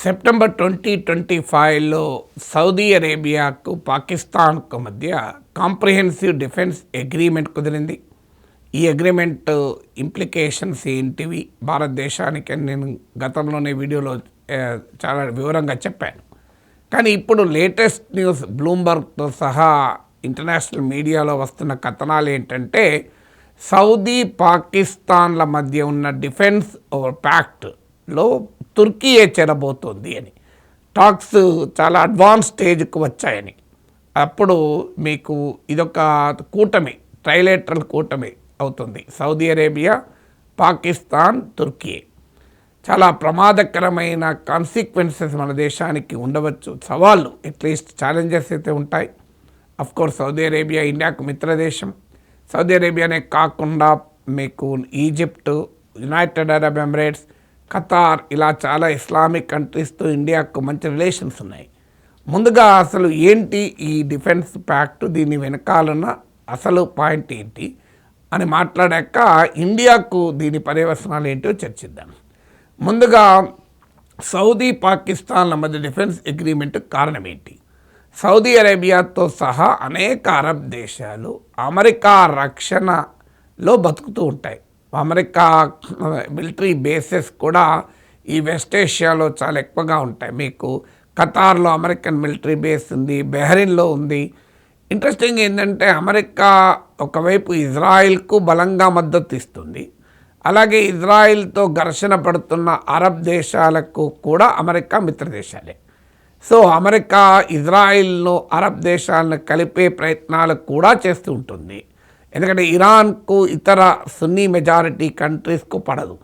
September 2025లో Saudi అరేబియాకు పాకిస్తాన్కు మధ్య comprehensive defence agreement కుదిరింది. ఈ అగ్రిమెంట్ ఇంప్లికేషన్స్ ఏంటివి భారతదేశానికి అని నేను గతంలోనే వీడియోలో చాలా వివరంగా చెప్పాను. కానీ ఇప్పుడు లేటెస్ట్ న్యూస్ బ్లూంబర్గ్తో సహా ఇంటర్నేషనల్ మీడియాలో వస్తున్న కథనాలు ఏంటంటే సౌదీ పాకిస్తాన్ల మధ్య ఉన్న డిఫెన్స్ ప్యాక్ట్లో తుర్కీయే చేరబోతోంది అని, టాక్స్ చాలా అడ్వాన్స్ స్టేజ్కి వచ్చాయని. అప్పుడు మీకు ఇదొక కూటమి, ట్రైలేటరల్ కూటమి అవుతుంది. సౌదీ అరేబియా, పాకిస్తాన్, తుర్కీ. చాలా ప్రమాదకరమైన కాన్సిక్వెన్సెస్ మన దేశానికి ఉండవచ్చు. సవాళ్ళు, అట్లీస్ట్ ఛాలెంజెస్ అయితే ఉంటాయి. అఫ్కోర్స్ సౌదీ అరేబియా ఇండియాకు మిత్రదేశం. సౌదీ అరేబియానే కాకుండా మీకు Egypt, United Arab Emirates, Qatar, ఇలా చాలా ఇస్లామిక్ కంట్రీస్తో ఇండియాకు మంచి రిలేషన్స్ ఉన్నాయి. ముందుగా అసలు ఏంటి ఈ డిఫెన్స్ ప్యాక్ట్, దీని వెనకాలన్న అసలు పాయింట్ ఏంటి అని మాట్లాడాక ఇండియాకు దీని పర్యవసనాలు ఏంటో చర్చిద్దాం. ముందుగా సౌదీ పాకిస్తాన్ల మధ్య డిఫెన్స్ అగ్రిమెంట్ కారణం ఏంటి? సౌదీ అరేబియాతో సహా అనేక అరబ్ దేశాలు అమెరికా రక్షణలో బతుకుతూ ఉంటాయి. అమెరికా మిలిటరీ బేసెస్ కూడా ఈ వెస్ట్ ఏషియాలో చాలా ఎక్కువగా ఉంటాయి. మీకు ఖతార్లో అమెరికన్ మిలిటరీ బేస్ ఉంది, బెహ్రెయిన్లో ఉంది. ఇంట్రెస్టింగ్ ఏంటంటే అమెరికా ఒకవైపు ఇజ్రాయిల్కు బలంగా మద్దతు ఇస్తుంది, అలాగే ఇజ్రాయిల్తో ఘర్షణ పడుతున్న అరబ్ దేశాలకు కూడా అమెరికా మిత్రదేశాలే. సో అమెరికా ఇజ్రాయిల్ను, అరబ్ దేశాలను కలిపే ప్రయత్నాలు కూడా చేస్తూ ఉంటుంది. ఎందుకంటే ఇరాన్కు ఇతర సున్నీ మెజారిటీ కంట్రీస్కు పడదు.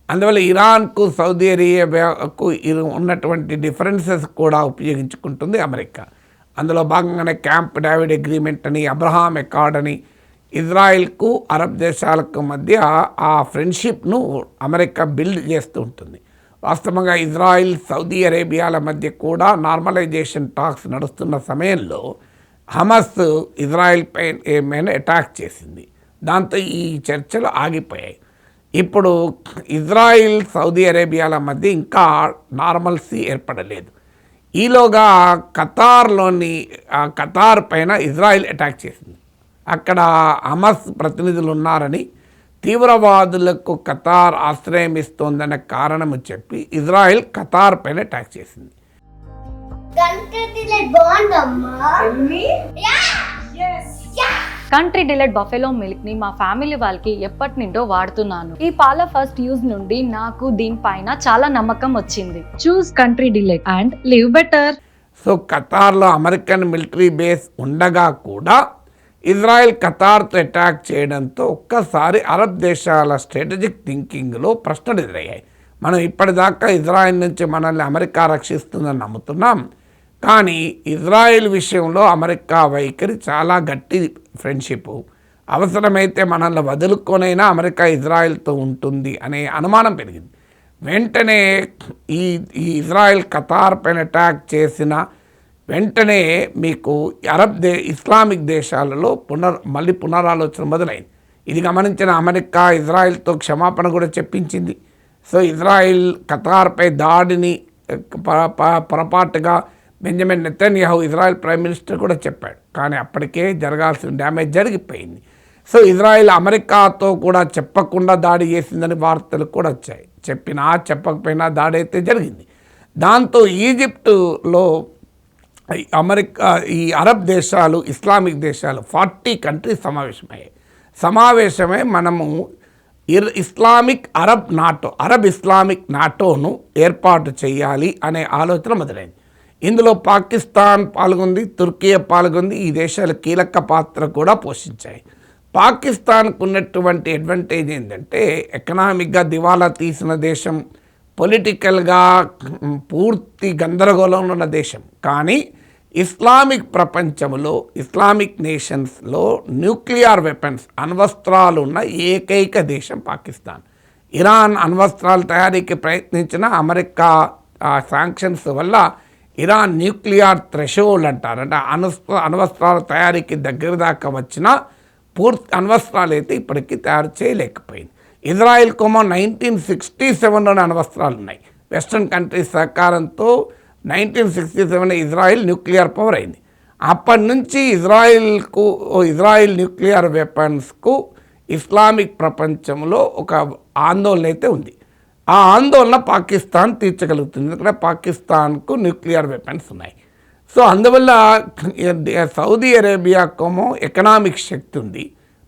అందువల్ల ఇరాన్కు, సౌదీ అరేబియాకు ఉన్నటువంటి డిఫరెన్సెస్ కూడా ఉపయోగించుకుంటుంది అమెరికా. అందులో భాగంగానే క్యాంప్ డేవిడ్ అగ్రిమెంట్ అని, అబ్రహాం అకార్డ్ అని, ఇజ్రాయిల్కు అరబ్ దేశాలకు మధ్య ఆ ఫ్రెండ్షిప్ను అమెరికా బిల్డ్ చేస్తూ ఉంటుంది. వాస్తవంగా ఇజ్రాయిల్, సౌదీ అరేబియాల మధ్య కూడా నార్మలైజేషన్ టాక్స్ నడుస్తున్న సమయంలో హమాస్ ఇజ్రాయిల్ పైన అటాక్ చేసింది. దాంతో ఈ చర్చలు ఆగిపోయాయి. ఇప్పుడు ఇజ్రాయిల్, సౌదీ అరేబియాల మధ్య ఇంకా నార్మల్సీ ఏర్పడలేదు. ఈలోగా ఖతార్ పైన ఇజ్రాయిల్ అటాక్ చేసింది. అక్కడ హమాస్ ప్రతినిధులు ఉన్నారని, తీవ్రవాదులకు ఖతార్ ఆశ్రయం ఇస్తోందనే కారణం చెప్పి ఇజ్రాయిల్ ఖతార్ పైన అటాక్ చేసింది. కంట్రీ డిలైట్ బఫెలో మిల్క్ ని మా ఫ్యామిలీ వాళ్ళకి ఎప్పటి నుండో వాడుతున్నాను. ఈ పాల ఫస్ట్ యూజ్ నుండి నాకు దీనిపైన చాలా నమ్మకం వచ్చింది. Choose country delight and live better. So ఖతార్లో అమెరికన్ మిలిటరీ బేస్ ఉండగా కూడా ఇజ్రాయెల్ ఖతార్తో అటాక్ చేయడంతో ఒక్కసారి అరబ్ దేశాల స్ట్రాటజిక్ థింకింగ్లో ప్రశ్నలు ఎదురయ్యాయి. మనం ఇప్పటిదాకా ఇజ్రాయెల్ నుంచి మనల్ని అమెరికా రక్షిస్తుందని నమ్ముతున్నాం, కానీ ఇజ్రాయెల్ విషయంలో అమెరికా వైఖరి చాలా గట్టి ఫ్రెండ్షిప్, అవసరమైతే మనల్ని వదులుకొనైనా అమెరికా ఇజ్రాయెల్తో ఉంటుంది అనే అనుమానం పెరిగింది. వెంటనే ఈ ఇజ్రాయెల్ ఖతార్ పైన అటాక్ చేసిన వెంటనే మీకు ఇస్లామిక్ దేశాలలో మళ్ళీ పునరాలోచన మొదలైంది. ఇది గమనించిన అమెరికా ఇజ్రాయెల్తో క్షమాపణ కూడా చెప్పించింది. సో ఇజ్రాయెల్ ఖతార్పై దాడిని పొరపాటుగా Benjamin Netanyahu, Israel prime minister కూడా చెప్పాడు, కానీ అప్పటికే జరగాల్సిన డ్యామేజ్ జరిగిపోయింది. సో ఇజ్రాయెల్ అమెరికాతో కూడా చెప్పకుండా దాడి చేసిందని వార్తలు కూడా వచ్చాయి. చెప్పకపోయినా దాడి అయితే జరిగింది. దాంతో ఈజిప్టులో ఈ అరబ్ దేశాలు, ఇస్లామిక్ దేశాలు 40 కంట్రీస్ సమావేశమై మనము ఇస్లామిక్ అరబ్ ఇస్లామిక్ నాటోను ఏర్పాటు చేయాలి అనే ఆలోచన మొదలైంది. ఇందులో పాకిస్తాన్ పాల్గొంది, తుర్కీ పాల్గొంది. ఈ దేశాలు కీలక పాత్ర కూడా పోషించాయి. పాకిస్తాన్కు ఉన్నటువంటి అడ్వాంటేజ్ ఏంటంటే ఎకనామిక్గా దివాలా తీసిన దేశం, పొలిటికల్గా పూర్తి గందరగోళంలో ఉన్న దేశం. కానీ ఇస్లామిక్ ప్రపంచంలో, ఇస్లామిక్ నేషన్స్లో న్యూక్లియర్ వెపన్స్, అణ్వస్త్రాలు ఉన్న ఏకైక దేశం పాకిస్తాన్. ఇరాన్ అణ్వస్త్రాల తయారీకి ప్రయత్నించిన అమెరికా శాంక్షన్స్ వల్ల ఇరాన్ న్యూక్లియర్ థ్రెషోల్డ్ అంటారు, అంటే అణ్వస్త్రాల తయారీకి దగ్గర దాకా వచ్చిన పూర్తి అణ్వస్త్రాలు అయితే ఇప్పటికీ తయారు చేయలేకపోయింది. ఇజ్రాయెల్ 1967లోని అణ్వస్త్రాలు ఉన్నాయి. వెస్ట్రన్ కంట్రీస్ సహకారంతో 1967 ఇజ్రాయిల్ న్యూక్లియర్ పవర్ అయింది. అప్పటి నుంచి ఇజ్రాయిల్ న్యూక్లియర్ వెపన్స్కు ఇస్లామిక్ ప్రపంచంలో ఒక ఆందోళన అయితే ఉంది. ఆ ఆందోళన పాకిస్తాన్ తీర్చగలుగుతుంది, ఎందుకంటే పాకిస్తాన్కు న్యూక్లియర్ వెపన్స్ ఉన్నాయి. సో అందువల్ల సౌదీ అరేబియాకేమో ఎకనామిక్ శక్తి ఉంది,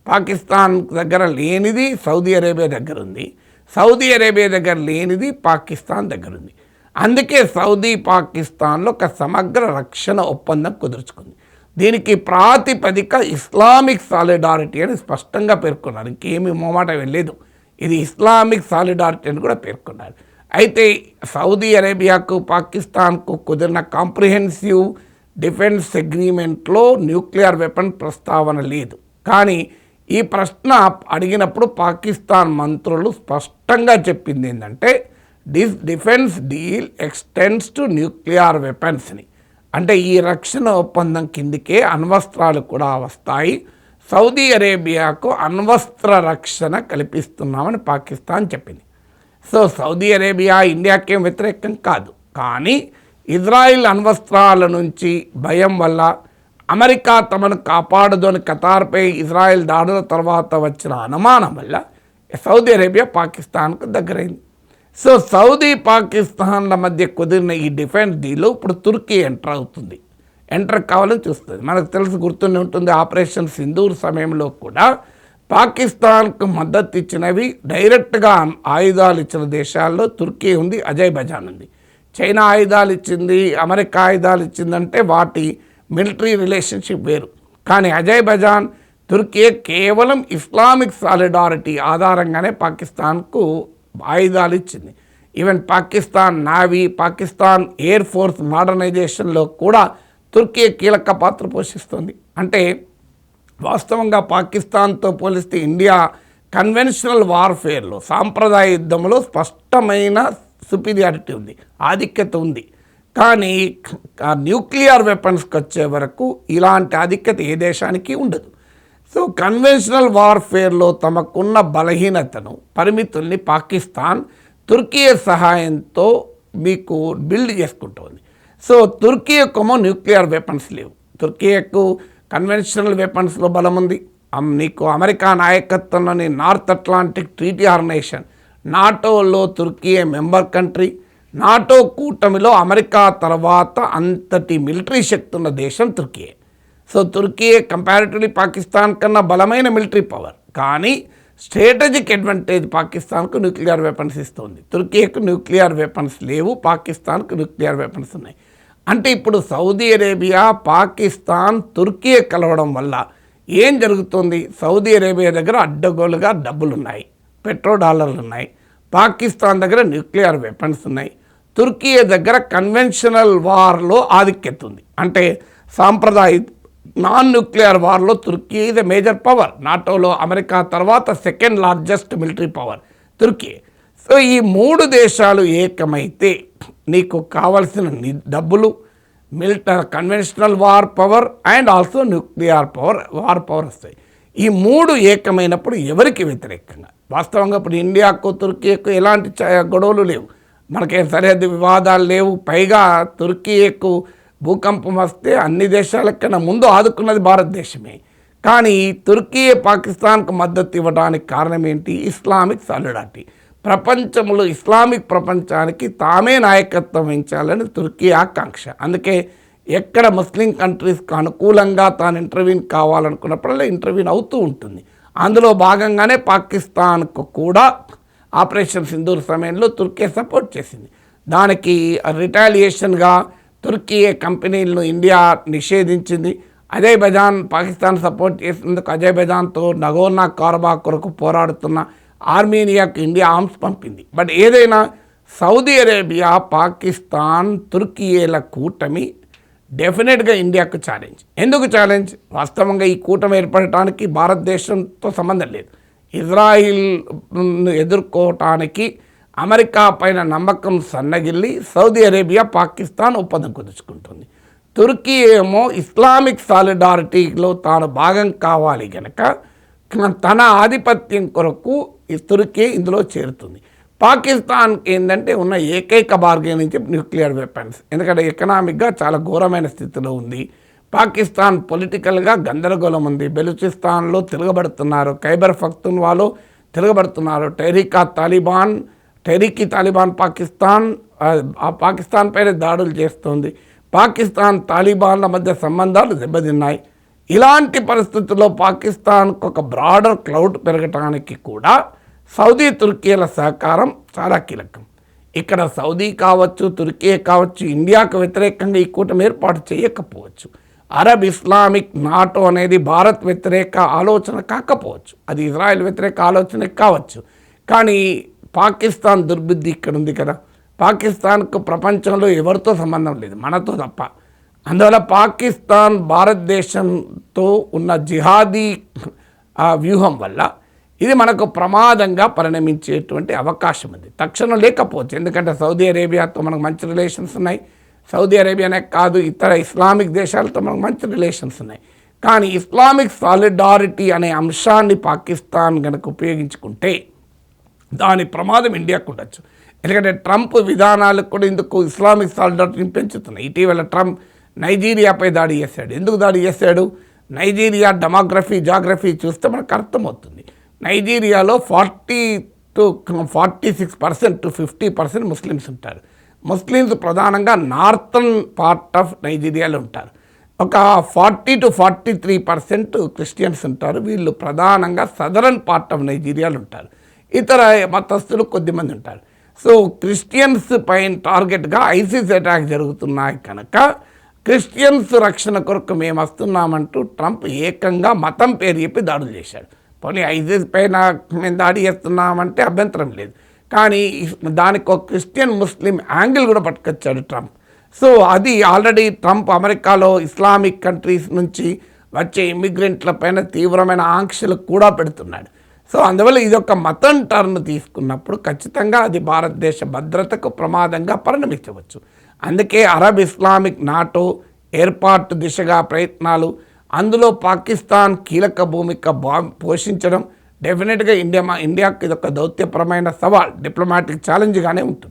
పాకిస్తాన్ దగ్గర లేనిది సౌదీ అరేబియా దగ్గర ఉంది, సౌదీ అరేబియా దగ్గర లేనిది పాకిస్తాన్ దగ్గర ఉంది. అందుకే సౌదీ పాకిస్తాన్లో ఒక సమగ్ర రక్షణ ఒప్పందం కుదుర్చుకుంది. దీనికి ప్రాతిపదిక ఇస్లామిక్ సాలిడారిటీ అని స్పష్టంగా పేర్కొన్నారు, ఇంకేమీ మొమాట వెళ్ళలేదు. ఇది ఇస్లామిక్ సాలిడారిటీ అని కూడా పేర్కొన్నారు. అయితే సౌదీ అరేబియాకు పాకిస్తాన్కు కుదిరిన కాంప్రిహెన్సివ్ డిఫెన్స్ అగ్రిమెంట్లో న్యూక్లియర్ వెపన్ ప్రస్తావన లేదు. కానీ ఈ ప్రశ్న అడిగినప్పుడు పాకిస్తాన్ మంత్రులు స్పష్టంగా చెప్పింది ఏంటంటే this defence deal extends to nuclear వెపన్స్ని, అంటే ఈ రక్షణ ఒప్పందం కిందికే అణ్వస్త్రాలు కూడా వస్తాయి, సౌదీ అరేబియాకు అణ్వస్త్ర రక్షణ కల్పిస్తున్నామని పాకిస్తాన్ చెప్పింది. సో సౌదీ అరేబియా ఇండియాకేం వ్యతిరేకం కాదు, కానీ ఇజ్రాయిల్ అణ్వస్త్రాల నుంచి భయం వల్ల అమెరికా తమను కాపాడదు అని ఖతార్పై ఇజ్రాయిల్ దాడుల తర్వాత వచ్చిన అనుమానం వల్ల సౌదీ అరేబియా పాకిస్తాన్కు దగ్గరైంది. సో సౌదీ పాకిస్తాన్ల మధ్య కుదిరిన ఈ డిఫెన్స్ డీల్ ఇప్పుడు తుర్కీ ఎంటర్ కావాలని చూస్తుంది. మనకు తెలిసి గుర్తుండి ఉంటుంది, ఆపరేషన్ సింధూర్ సమయంలో కూడా పాకిస్తాన్కు మద్దతు ఇచ్చినవి డైరెక్ట్గా ఆయుధాలు ఇచ్చిన దేశాల్లో తుర్కీ ఉంది, అజర్బైజాన్ ఉంది. చైనా ఆయుధాలు ఇచ్చింది, అమెరికా ఆయుధాలు ఇచ్చిందంటే వాటి మిలిటరీ రిలేషన్షిప్ వేరు. కానీ అజర్బైజాన్, తుర్కీ కేవలం ఇస్లామిక్ సాలిడారిటీ ఆధారంగానే పాకిస్తాన్కు ఆయుధాలు ఇచ్చింది. Even Pakistan navy, Pakistan air force మోడర్నైజేషన్లో కూడా తుర్కీ కీలక పాత్ర పోషిస్తుంది. అంటే వాస్తవంగా పాకిస్తాన్తో పోలిస్తే ఇండియా కన్వెన్షనల్ వార్ఫేర్లో, సాంప్రదాయ యుద్ధంలో స్పష్టమైన సుపీరియారిటీ ఉంది, ఆధిక్యత ఉంది. కానీ న్యూక్లియర్ వెపన్స్కి వచ్చే వరకు ఇలాంటి ఆధిక్యత ఏ దేశానికి ఉండదు. సో కన్వెన్షనల్ వార్ఫేర్లో తమకున్న బలహీనతను, పరిమితుల్ని పాకిస్తాన్ తుర్కీ సహాయంతో మీకు బిల్డ్ చేసుకుంటుంది. సో తుర్కీకేమో న్యూక్లియర్ వెపన్స్ లేవు, తుర్కీకు కన్వెన్షనల్ వెపన్స్లో బలం ఉంది. నీకు అమెరికా నాయకత్వంలోని నార్త్ అట్లాంటిక్ ట్రీటీ ఆర్గనైజేషన్ నాటోలో తుర్కీ మెంబర్ కంట్రీ, నాటో కూటమిలో అమెరికా తర్వాత అంతటి మిలిటరీ శక్తి ఉన్న దేశం Turkey. So Turkey comparatively Pakistan కన్నా బలమైన మిలిటరీ పవర్, కానీ స్ట్రాటజిక్ అడ్వాంటేజ్ పాకిస్తాన్కు న్యూక్లియర్ వెపన్స్ ఇస్తుంది. తుర్కీకి న్యూక్లియర్ వెపన్స్ లేవు, పాకిస్తాన్కు న్యూక్లియర్ వెపన్స్ ఉన్నాయి. అంటే ఇప్పుడు సౌదీ అరేబియా, పాకిస్తాన్, తుర్కీ కలవడం వల్ల ఏం జరుగుతుంది? సౌదీ అరేబియా దగ్గర అడ్డగోలుగా డబ్బులున్నాయి, పెట్రోడాలర్లు ఉన్నాయి, పాకిస్తాన్ దగ్గర న్యూక్లియర్ వెపన్స్ ఉన్నాయి, తుర్కీ దగ్గర కన్వెన్షనల్ వార్లో ఆధిక్యత ఉంది. అంటే సాంప్రదాయ నాన్ న్యూక్లియర్ వార్లో Turkey is a major power, నాటోలో అమెరికా తర్వాత second largest military power Turkey. So ఈ మూడు దేశాలు ఏకమైతే నీకు కావలసిన డబ్బులు, conventional war power and also nuclear war power వస్తాయి. ఈ మూడు ఏకమైనప్పుడు ఎవరికి వ్యతిరేకంగా? వాస్తవంగా ఇప్పుడు ఇండియాకు తుర్కీకు ఎలాంటి గొడవలు లేవు, మనకేం సరిహద్దు వివాదాలు లేవు. పైగా తుర్కీకు భూకంపం వస్తే అన్ని దేశాల కన్నా ముందు ఆదుకున్నది భారతదేశమే. కానీ తుర్కీ పాకిస్తాన్కు మద్దతు ఇవ్వడానికి కారణం ఏంటి? Islamic solidarity. ప్రపంచంలో ఇస్లామిక్ ప్రపంచానికి తామే నాయకత్వం వహించాలని తుర్కీ ఆకాంక్ష. అందుకే ఎక్కడ ముస్లిం కంట్రీస్కి అనుకూలంగా తాను ఇంటర్వ్యూన్ కావాలనుకున్నప్పుడల్లా ఇంటర్వ్యూన్ అవుతూ ఉంటుంది. అందులో భాగంగానే పాకిస్తాన్కు కూడా ఆపరేషన్ సింధూర్ సమయంలో తుర్కీ సపోర్ట్ చేసింది. దానికి రిటాలియేషన్గా తుర్కీ కంపెనీలను ఇండియా నిషేధించింది. అజర్బైజాన్ పాకిస్తాన్ సపోర్ట్ చేసినందుకు అజర్బైజాన్తో నగోర్నో కరాబాఖ్ కొరకు పోరాడుతున్న ఆర్మేనియాకు ఇండియా ఆర్మ్స్ పంపింది. బట్ ఏదైనా సౌదీ అరేబియా, పాకిస్తాన్, తుర్కీల కూటమి డెఫినెట్గా ఇండియాకు ఛాలెంజ్. ఎందుకు ఛాలెంజ్? వాస్తవంగా ఈ కూటమి ఏర్పడటానికి భారతదేశంతో సంబంధం లేదు. ఇజ్రాయిల్ను ఎదుర్కోవటానికి అమెరికా పైన నమ్మకం సన్నగిల్లి సౌదీ అరేబియా, పాకిస్తాన్ ఒప్పందం కుదుర్చుకుంటుంది. తుర్కీ ఏమో ఇస్లామిక్ సాలిడారిటీలో తాను భాగం కావాలి కనుక తన ఆధిపత్యం కొరకు ఈ తుర్కీ ఇందులో చేరుతుంది. పాకిస్తాన్కి ఏంటంటే ఉన్న ఏకైక బార్గెన్ నుంచి న్యూక్లియర్ వెపన్స్, ఎందుకంటే ఎకనామిక్గా చాలా ఘోరమైన స్థితిలో ఉంది. పాకిస్తాన్ పొలిటికల్గా గందరగోళం ఉంది. బెలూచిస్తాన్లో తిరగబడుతున్నారు, ఖైబర్ పఖ్తూన్వాలో తిరగబడుతున్నారు, టెహ్రీకి తాలిబాన్ పాకిస్తాన్ పైన దాడులు చేస్తుంది. పాకిస్తాన్ తాలిబాన్ల మధ్య సంబంధాలు దెబ్బతిన్నాయి. ఇలాంటి పరిస్థితుల్లో పాకిస్తాన్కు ఒక బ్రాడర్ క్లౌడ్ పెరగటానికి కూడా సౌదీ తుర్కీల సహకారం చాలా కీలకం. ఇక్కడ సౌదీ కావచ్చు, తుర్కీ కావచ్చు, ఇండియాకు వ్యతిరేకంగా ఈ కూటమి ఏర్పాటు చేయకపోవచ్చు. అరబ్ ఇస్లామిక్ నాటో అనేది భారత్ వ్యతిరేక ఆలోచన కాకపోవచ్చు, అది ఇజ్రాయెల్ వ్యతిరేక ఆలోచన కావచ్చు. కానీ పాకిస్తాన్ దుర్బుద్ధి ఇక్కడ ఉంది కదా. పాకిస్తాన్కు ప్రపంచంలో ఎవరితో సంబంధం లేదు, మనతో తప్ప. అందువల్ల పాకిస్తాన్ భారతదేశంతో ఉన్న జిహాదీ వ్యూహం వల్ల ఇది మనకు ప్రమాదంగా పరిణమించేటువంటి అవకాశం ఉంది. తక్షణం లేకపోవచ్చు, ఎందుకంటే సౌదీ అరేబియాతో మనకు మంచి రిలేషన్స్ ఉన్నాయి. సౌదీ అరేబియానే కాదు, ఇతర ఇస్లామిక్ దేశాలతో మనకు మంచి రిలేషన్స్ ఉన్నాయి. కానీ ఇస్లామిక్ సాలిడారిటీ అనే అంశాన్ని పాకిస్తాన్ కనుక ఉపయోగించుకుంటే దాని ప్రమాదం ఇండియాకు ఉండొచ్చు. ఎందుకంటే ట్రంప్ విధానాలు కూడా ఇందుకు ఇస్లామిక్ సాలిడారిటీని పెంచుతున్నాయి. ఇటీవల ట్రంప్ నైజీరియాపై దాడి చేశాడు. ఎందుకు దాడి చేశాడు? నైజీరియా జాగ్రఫీ చూస్తే మనకు అర్థమవుతుంది. నైజీరియాలో 40 to 46% to 50% ముస్లిమ్స్ ఉంటారు. ముస్లిమ్స్ ప్రధానంగా నార్థన్ పార్ట్ ఆఫ్ నైజీరియాలో ఉంటారు. ఒక 40 to 43% క్రిస్టియన్స్ ఉంటారు. వీళ్ళు ప్రధానంగా సదరన్ పార్ట్ ఆఫ్ నైజీరియాలో ఉంటారు. ఇతర మతస్థులు కొద్దిమంది ఉంటారు. సో క్రిస్టియన్స్ పైన టార్గెట్గా ఐసిస్ అటాక్ జరుగుతున్నాయి కనుక క్రిస్టియన్స్ రక్షణ కొరకు మేము వస్తున్నామంటూ ట్రంప్ ఏకంగా మతం పేరు చెప్పి దాడులు చేశాడు. పోనీ ఐసిస్ పైన మేము దాడి చేస్తున్నామంటే అభ్యంతరం లేదు, కానీ దానికి ఒక క్రిస్టియన్ ముస్లిం యాంగిల్ కూడా పట్టుకొచ్చాడు ట్రంప్. సో అది ఆల్రెడీ ట్రంప్ అమెరికాలో ఇస్లామిక్ కంట్రీస్ నుంచి వచ్చే ఇమిగ్రెంట్ల పైన తీవ్రమైన ఆంక్షలు కూడా పెడుతున్నాడు. సో అందువల్ల ఇది ఒక మతం టర్న్ తీసుకున్నప్పుడు ఖచ్చితంగా అది భారతదేశ భద్రతకు ప్రమాదంగా పరిణమించవచ్చు. అందుకే అరబ్ ఇస్లామిక్ నాటో ఏర్పాటు దిశగా ప్రయత్నాలు, అందులో పాకిస్తాన్ కీలక భూమిక పోషించడం డెఫినెట్గా ఇండియాకు ఇది ఒక దౌత్యపరమైన సవాల్, డిప్లొమాటిక్ ఛాలెంజ్గానే ఉంటుంది.